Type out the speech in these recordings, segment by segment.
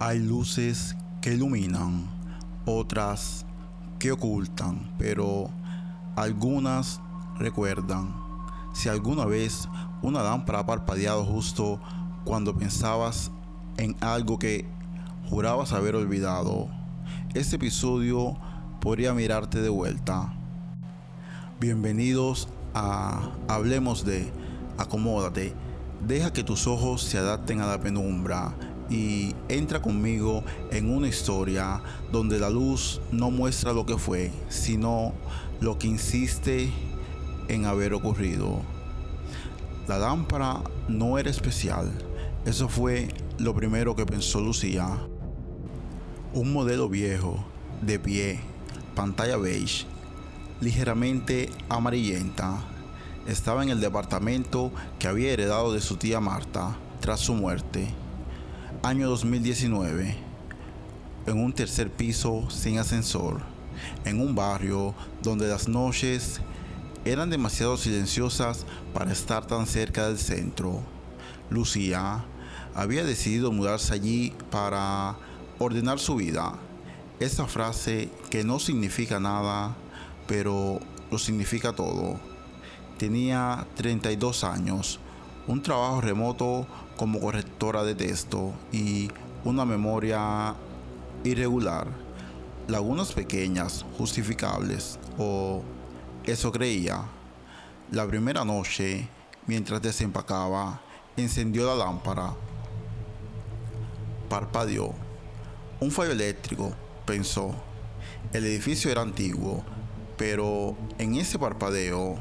Hay luces que iluminan, otras que ocultan, pero algunas recuerdan. Si alguna vez una lámpara ha parpadeado justo cuando pensabas en algo que jurabas haber olvidado, este episodio podría mirarte de vuelta. Bienvenidos a Hablemos de. Acomódate, deja que tus ojos se adapten a la penumbra y entra conmigo en una historia donde la luz no muestra lo que fue, sino lo que insiste en haber ocurrido. La lámpara no era especial, eso fue lo primero que pensó Lucía. Un modelo viejo, de pie, pantalla beige, ligeramente amarillenta, estaba en el departamento que había heredado de su tía Marta tras su muerte. Año 2019, en un tercer piso sin ascensor, en un barrio donde las noches eran demasiado silenciosas para estar tan cerca del centro. Lucía había decidido mudarse allí para ordenar su vida. Esa frase que no significa nada, pero lo significa todo. Tenía 32 años, un trabajo remoto como correctora de texto y una memoria irregular, lagunas pequeñas, justificables, o eso creía. La primera noche, mientras desempacaba, encendió la lámpara. Parpadeó. Un fallo eléctrico, pensó. El edificio era antiguo, pero en ese parpadeo,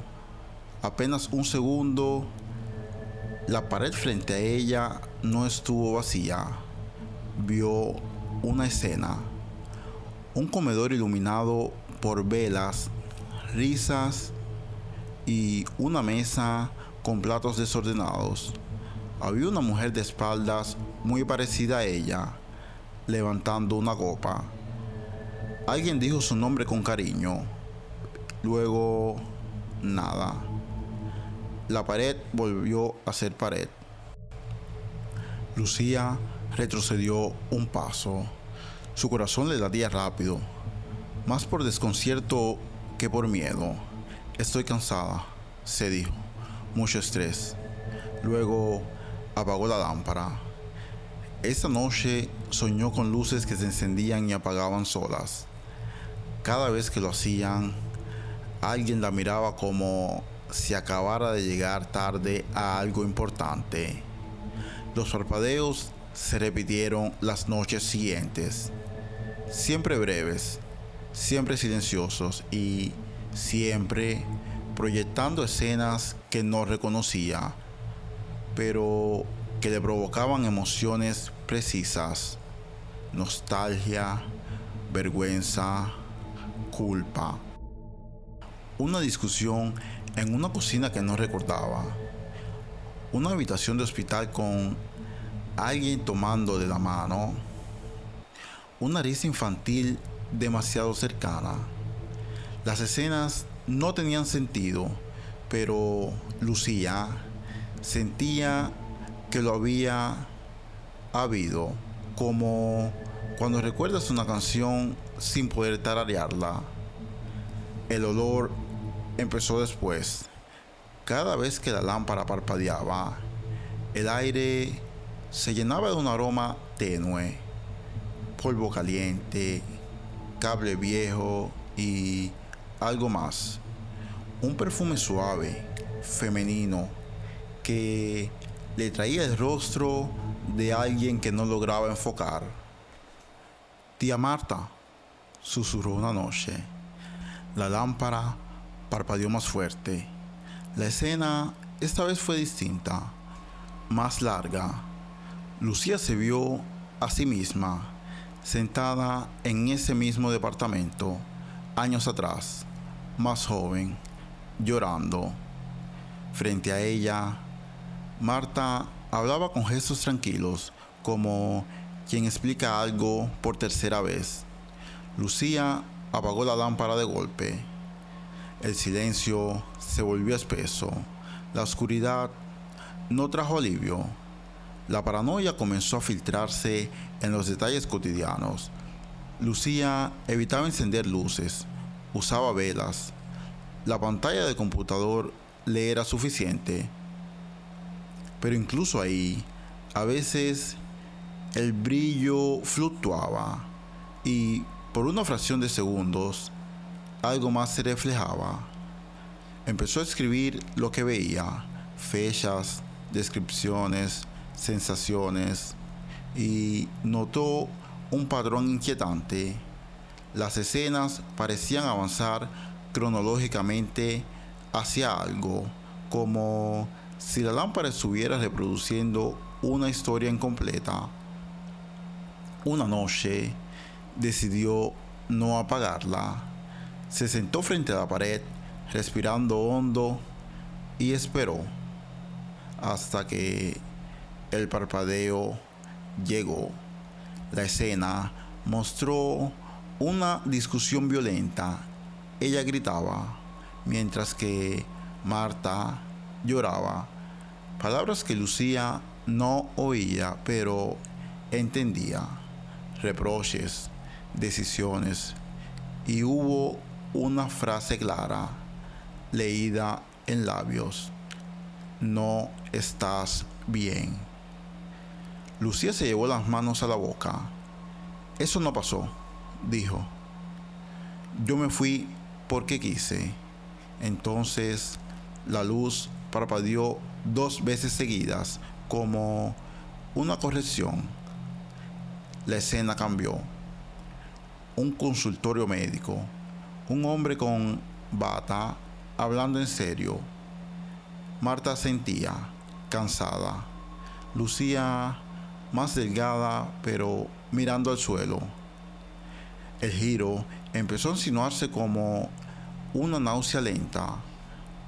apenas un segundo, la pared frente a ella no estuvo vacía. Vio una escena. Un comedor iluminado por velas, risas y una mesa con platos desordenados. Había una mujer de espaldas muy parecida a ella, levantando una copa. Alguien dijo su nombre con cariño. Luego, nada. La pared volvió a ser pared. Lucía retrocedió un paso. Su corazón le latía rápido, más por desconcierto que por miedo. Estoy cansada, se dijo. Mucho estrés. Luego apagó la lámpara. Esa noche soñó con luces que se encendían y apagaban solas. Cada vez que lo hacían, alguien la miraba como si acabara de llegar tarde a algo importante. Los parpadeos se repitieron las noches siguientes, siempre breves, siempre silenciosos y siempre proyectando escenas que no reconocía, pero que le provocaban emociones precisas: nostalgia, vergüenza, culpa. Una discusión en una cocina que no recordaba. Una habitación de hospital con alguien tomando de la mano. Una risa infantil demasiado cercana. Las escenas no tenían sentido, pero Lucía sentía que lo había habido, como cuando recuerdas una canción sin poder tararearla. El olor empezó después. Cada vez que la lámpara parpadeaba, el aire se llenaba de un aroma tenue, polvo caliente, cable viejo y algo más. Un perfume suave, femenino, que le traía el rostro de alguien que no lograba enfocar. Tía Marta, susurró una noche. La lámpara parpadeó más fuerte. La escena esta vez fue distinta, más larga. Lucía se vio a sí misma, sentada en ese mismo departamento, años atrás, más joven, llorando. Frente a ella, Marta hablaba con gestos tranquilos, como quien explica algo por tercera vez. Lucía apagó la lámpara de golpe. El silencio se volvió espeso. La oscuridad no trajo alivio. La paranoia comenzó a filtrarse en los detalles cotidianos. Lucía evitaba encender luces, usaba velas. La pantalla del computador le era suficiente. Pero incluso ahí, a veces el brillo fluctuaba y por una fracción de segundos algo más se reflejaba. Empezó a escribir lo que veía, fechas, descripciones, sensaciones, y notó un patrón inquietante. Las escenas parecían avanzar cronológicamente hacia algo, como si la lámpara estuviera reproduciendo una historia incompleta. Una noche decidió no apagarla. Se sentó frente a la pared, respirando hondo, y esperó hasta que el parpadeo llegó. La escena mostró una discusión violenta. Ella gritaba, mientras que Marta lloraba. Palabras que Lucía no oía, pero entendía. Reproches, decisiones, y hubo una frase clara, leída en labios: no estás bien. Lucía se llevó las manos a la boca. Eso no pasó, dijo. Yo me fui porque quise. Entonces la luz parpadeó 2 veces seguidas, como una corrección. La escena cambió. Un consultorio médico. Un hombre con bata hablando en serio. Marta sentía cansada. Lucía más delgada, pero mirando al suelo. El giro empezó a insinuarse como una náusea lenta.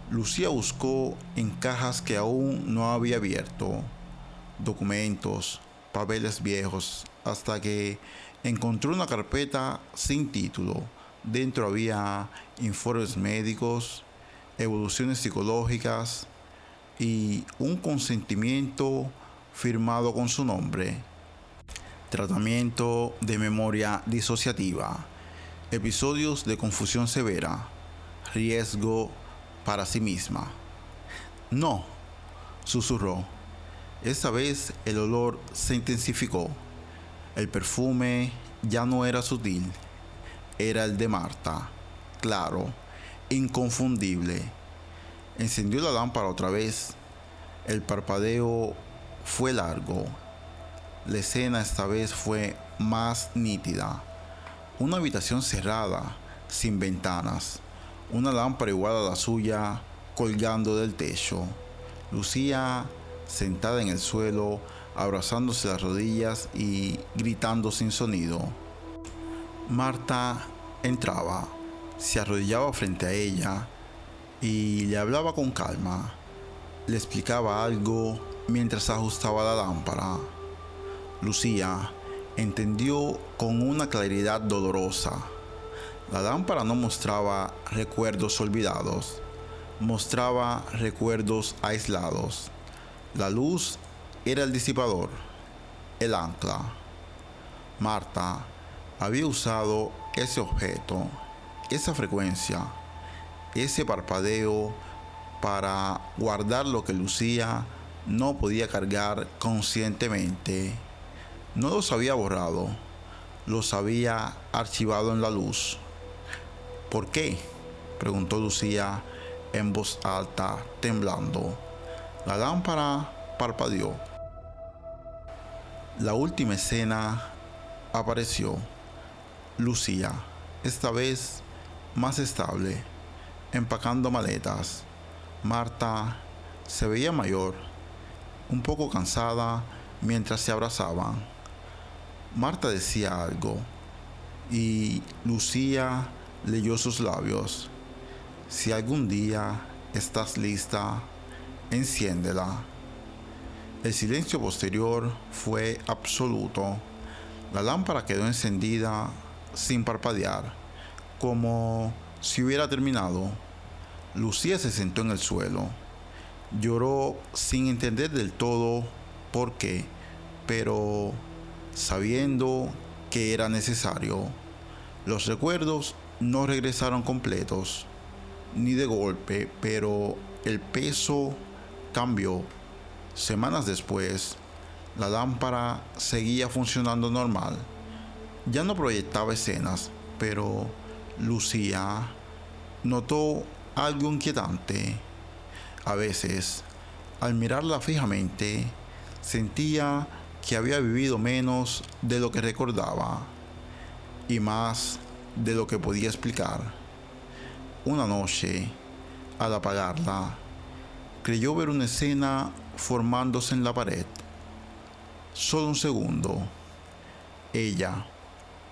Lucía buscó en cajas que aún no había abierto, documentos, papeles viejos, hasta que encontró una carpeta sin título. Dentro había informes médicos, evoluciones psicológicas y un consentimiento firmado con su nombre. Tratamiento de memoria disociativa, episodios de confusión severa, riesgo para sí misma. No, susurró. Esta vez el olor se intensificó. El perfume ya no era sutil, era el de Marta, claro, inconfundible. Encendió la lámpara otra vez. El parpadeo fue largo. La escena esta vez fue más nítida. Una habitación cerrada, sin ventanas. Una lámpara igual a la suya colgando del techo. Lucía sentada en el suelo, abrazándose las rodillas y gritando sin sonido. Marta entraba, se arrodillaba frente a ella y le hablaba con calma. Le explicaba algo mientras ajustaba la lámpara. Lucía entendió con una claridad dolorosa. La lámpara no mostraba recuerdos olvidados, mostraba recuerdos aislados. La luz era el disipador, el ancla. Marta había usado ese objeto, esa frecuencia, ese parpadeo para guardar lo que Lucía no podía cargar conscientemente. No los había borrado, los había archivado en la luz. ¿Por qué?, preguntó Lucía en voz alta, temblando. La lámpara parpadeó. La última escena apareció. Lucía, esta vez más estable, empacando maletas. Marta se veía mayor, un poco cansada mientras se abrazaban. Marta decía algo y Lucía leyó sus labios. Si algún día estás lista, enciéndela. El silencio posterior fue absoluto. La lámpara quedó encendida sin parpadear, como si hubiera terminado. Lucía se sentó en el suelo. Lloró sin entender del todo por qué, pero sabiendo que era necesario. Los recuerdos no regresaron completos, ni de golpe, pero el peso cambió. Semanas después, la lámpara seguía funcionando normal. Ya no proyectaba escenas, pero Lucía notó algo inquietante. A veces, al mirarla fijamente, sentía que había vivido menos de lo que recordaba y más de lo que podía explicar. Una noche, al apagarla, creyó ver una escena formándose en la pared. Solo un segundo. Ella,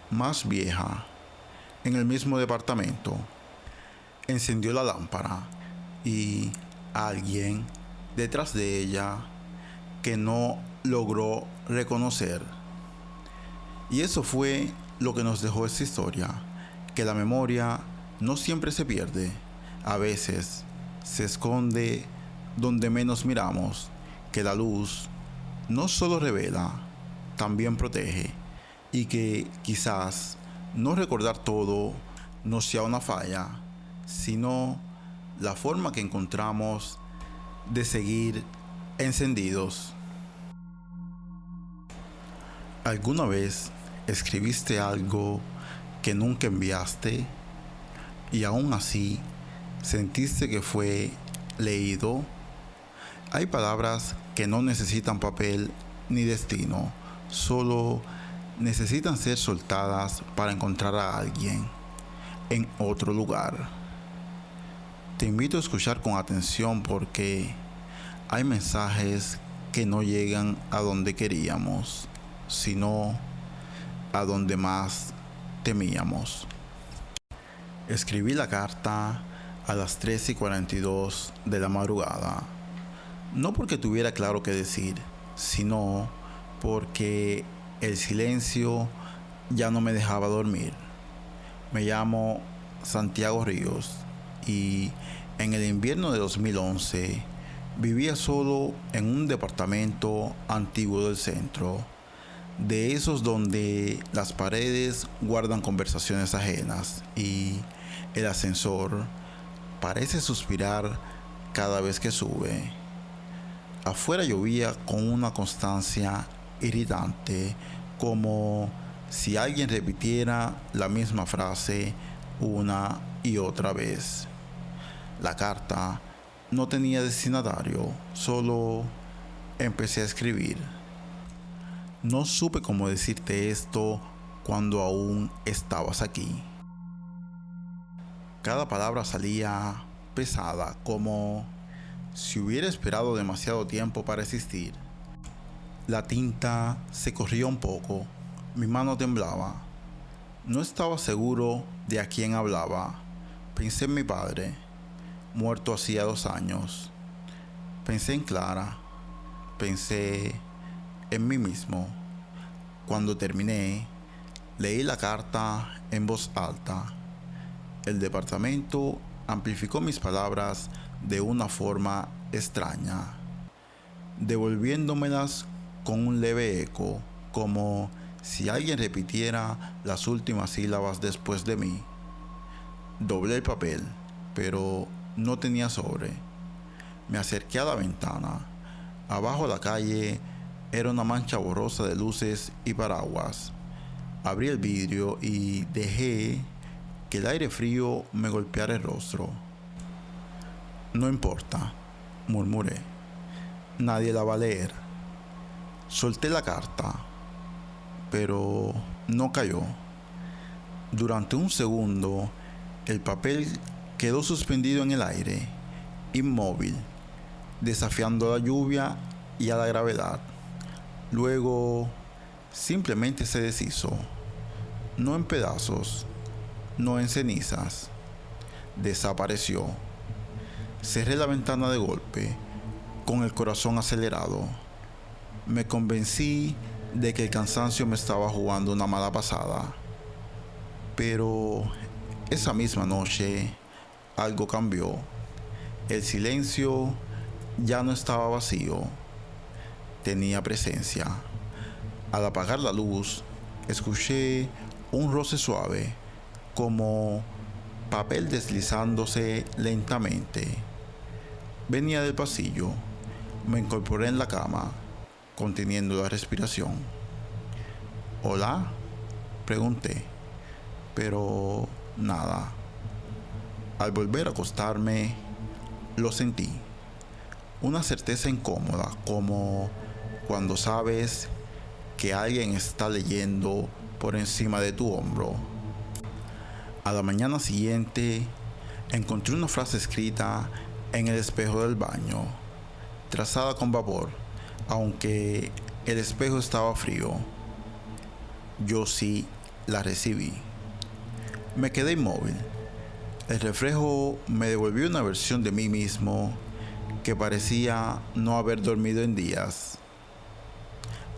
más vieja, en el mismo departamento. Encendió la lámpara y alguien detrás de ella que no logró reconocer. Y eso fue lo que nos dejó esta historia, que la memoria no siempre se pierde, a veces se esconde donde menos miramos, que la luz no solo revela, también protege, y que quizás no recordar todo no sea una falla, sino la forma que encontramos de seguir encendidos. ¿Alguna vez escribiste algo que nunca enviaste y aún así sentiste que fue leído? Hay palabras que no necesitan papel ni destino, solo necesitan ser soltadas para encontrar a alguien en otro lugar. Te invito a escuchar con atención porque hay mensajes que no llegan a donde queríamos, sino a donde más temíamos. Escribí la carta a las 3:42 de la madrugada, no porque tuviera claro qué decir, sino porque el silencio ya no me dejaba dormir. Me llamo Santiago Ríos y en el invierno de 2011 vivía solo en un departamento antiguo del centro, de esos donde las paredes guardan conversaciones ajenas y el ascensor parece suspirar cada vez que sube. Afuera llovía con una constancia irritante, como si alguien repitiera la misma frase una y otra vez. La carta no tenía destinatario, solo empecé a escribir. No supe cómo decirte esto cuando aún estabas aquí. Cada palabra salía pesada, como si hubiera esperado demasiado tiempo para existir. La tinta se corría un poco, mi mano temblaba. No estaba seguro de a quién hablaba. Pensé en mi padre, muerto hacía 2 años. Pensé en Clara. Pensé en mí mismo. Cuando terminé, leí la carta en voz alta. El departamento amplificó mis palabras de una forma extraña, devolviéndomelas con un leve eco, como si alguien repitiera las últimas sílabas después de mí. Doblé el papel, pero no tenía sobre. Me acerqué a la ventana. Abajo la calle era una mancha borrosa de luces y paraguas. Abrí el vidrio y dejé que el aire frío me golpeara el rostro. No importa, murmuré. Nadie la va a leer. Solté la carta, pero no cayó. Durante un segundo, el papel quedó suspendido en el aire, inmóvil, desafiando a la lluvia y a la gravedad. Luego, simplemente se deshizo, no en pedazos, no en cenizas. Desapareció. Cerré la ventana de golpe, con el corazón acelerado. Me convencí de que el cansancio me estaba jugando una mala pasada. Pero esa misma noche algo cambió. El silencio ya no estaba vacío. tenía presencia. Al apagar la luz, escuché un roce suave, como papel deslizándose lentamente. Venía del pasillo. Me incorporé en la cama, conteniendo la respiración. ¿Hola?, pregunté, pero nada. Al volver a acostarme, lo sentí. Una certeza incómoda, como cuando sabes que alguien está leyendo por encima de tu hombro. A la mañana siguiente, encontré una frase escrita en el espejo del baño, trazada con vapor, aunque el espejo estaba frío. Yo sí la recibí. Me quedé inmóvil. El reflejo me devolvió una versión de mí mismo que parecía no haber dormido en días.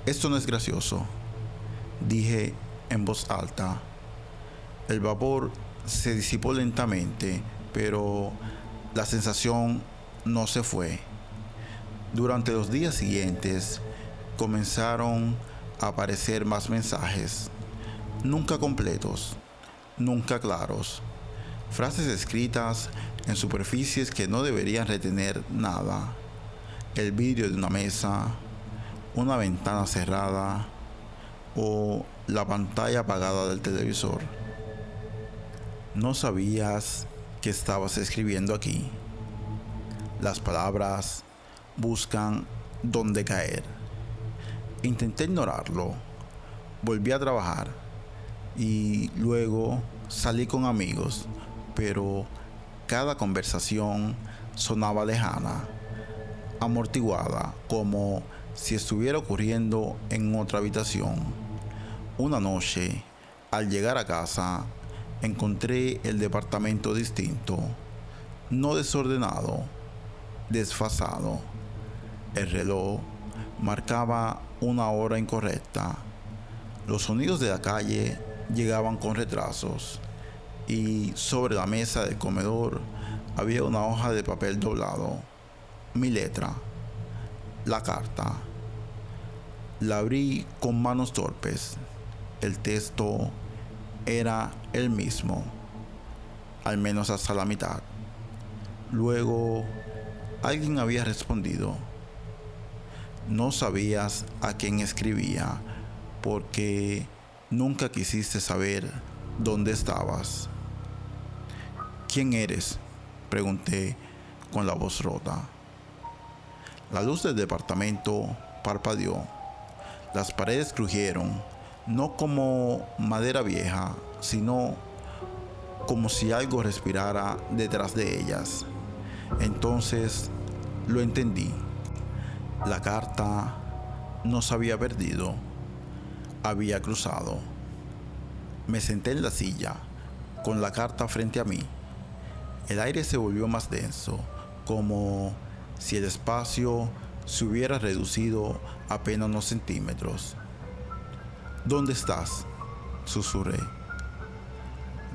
Esto no es gracioso, dije en voz alta. El vapor se disipó lentamente, pero la sensación no se fue. Durante los días siguientes comenzaron a aparecer más mensajes, nunca completos, nunca claros. Frases escritas en superficies que no deberían retener nada. El vidrio de una mesa, una ventana cerrada o la pantalla apagada del televisor. No sabías que estabas escribiendo aquí. Las palabras buscan dónde caer. Intenté ignorarlo. Volví a trabajar y luego salí con amigos, pero cada conversación sonaba lejana, amortiguada, como si estuviera ocurriendo en otra habitación. Una noche, al llegar a casa, encontré el departamento distinto, no desordenado, desfasado. El reloj marcaba una hora incorrecta. Los sonidos de la calle llegaban con retrasos y sobre la mesa del comedor había una hoja de papel doblado. Mi letra, la carta. La abrí con manos torpes. El texto era el mismo, al menos hasta la mitad. Luego, alguien había respondido. No sabías a quién escribía porque nunca quisiste saber dónde estabas. ¿Quién eres?, pregunté con la voz rota. La luz del departamento parpadeó. Las paredes crujieron, no como madera vieja, sino como si algo respirara detrás de ellas. Entonces lo entendí. La carta no se había perdido, había cruzado. Me senté en la silla, con la carta frente a mí. El aire se volvió más denso, como si el espacio se hubiera reducido apenas unos centímetros. ¿Dónde estás?, susurré.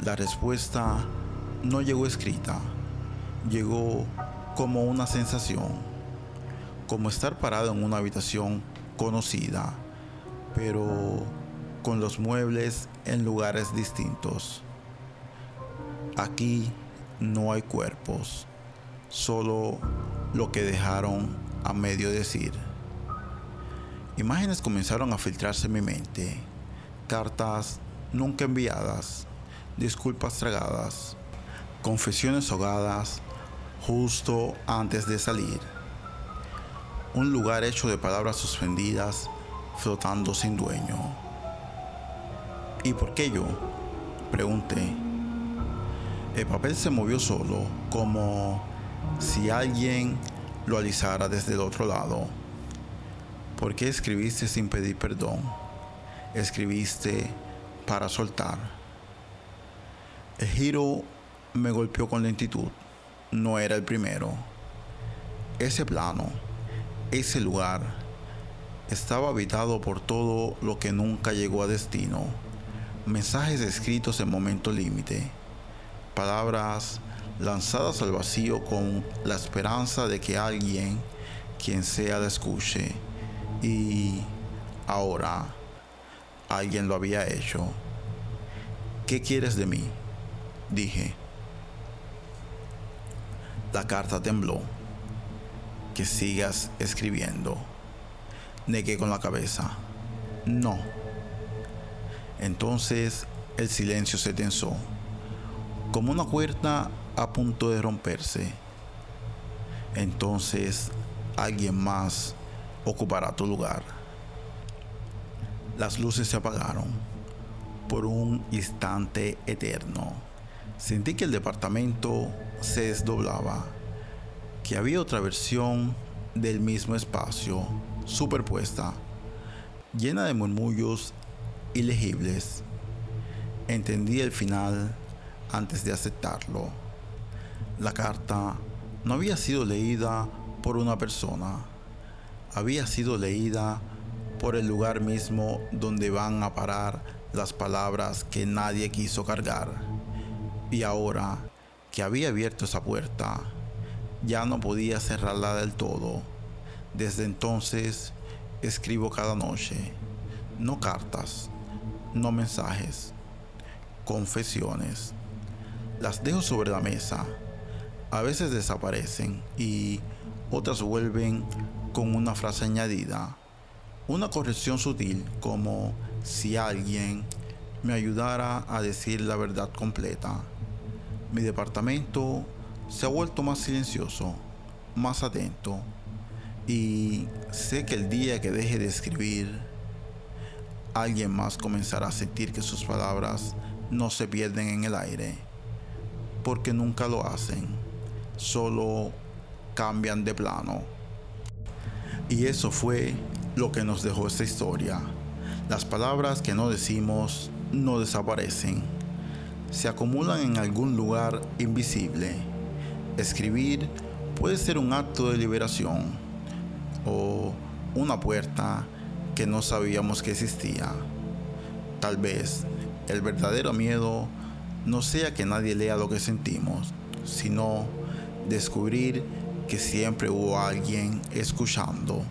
La respuesta no llegó escrita, llegó como una sensación, como estar parado en una habitación conocida, pero con los muebles en lugares distintos. Aquí no hay cuerpos, solo lo que dejaron a medio decir. Imágenes comenzaron a filtrarse en mi mente, cartas nunca enviadas, disculpas tragadas, confesiones ahogadas justo antes de salir. Un lugar hecho de palabras suspendidas, flotando sin dueño. ¿Y por qué yo?, pregunté. El papel se movió solo, como si alguien lo alisara desde el otro lado. ¿Por qué escribiste sin pedir perdón? Escribiste para soltar. El giro me golpeó con lentitud. No era el primero. Ese plano, ese lugar, estaba habitado por todo lo que nunca llegó a destino. Mensajes escritos en momento límite. Palabras lanzadas al vacío con la esperanza de que alguien, quien sea, la escuche Y ahora alguien lo había hecho. ¿Qué quieres de mí?, dije. La carta tembló. Que sigas escribiendo. Negué con la cabeza. No. Entonces el silencio se tensó, como una cuerda a punto de romperse. Entonces alguien más ocupará tu lugar. Las luces se apagaron por un instante eterno. Sentí que el departamento se desdoblaba, que había otra versión del mismo espacio, superpuesta, llena de murmullos ilegibles. Entendí el final antes de aceptarlo. La carta no había sido leída por una persona, había sido leída por el lugar mismo donde van a parar las palabras que nadie quiso cargar. Y ahora que había abierto esa puerta, ya no podía cerrarla del todo. Desde entonces escribo cada noche, no cartas, no mensajes, confesiones. Las dejo sobre la mesa. A veces desaparecen y otras vuelven con una frase añadida, una corrección sutil, como si alguien me ayudara a decir la verdad completa. Mi departamento se ha vuelto más silencioso, más atento, y sé que el día que deje de escribir, alguien más comenzará a sentir que sus palabras no se pierden en el aire, porque nunca lo hacen, solo cambian de plano. Y eso fue lo que nos dejó esta historia. Las palabras que no decimos no desaparecen, se acumulan en algún lugar invisible. Escribir puede ser un acto de liberación o una puerta que no sabíamos que existía. Tal vez el verdadero miedo no sea que nadie lea lo que sentimos, sino descubrir que siempre hubo alguien escuchando.